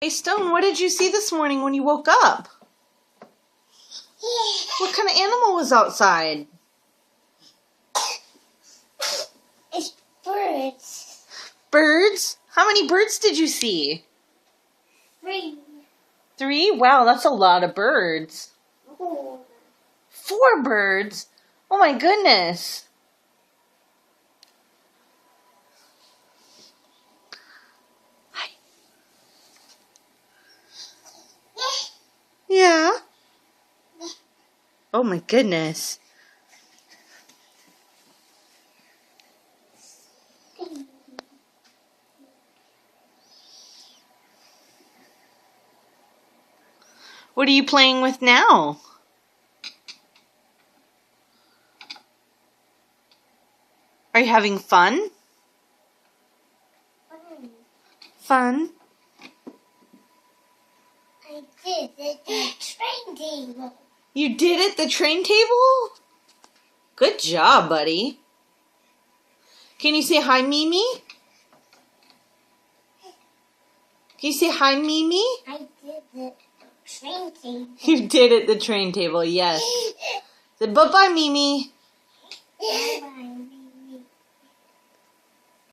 Hey Stone, what did you see this morning when you woke up? What kind of animal was outside? It's birds. Birds? How many birds did you see? 3. 3? Wow, that's a lot of birds. 4. 4 birds? Oh my goodness. Hi. Yeah? Oh my goodness. What are you playing with now? Are you having fun? Fun? I did it at the train table. You did it at the train table? Good job, buddy. Can you say hi, Mimi? Can you say hi, Mimi? I did it at the train table. You did it at the train table, yes. Say bye-bye, Mimi. Bye-bye.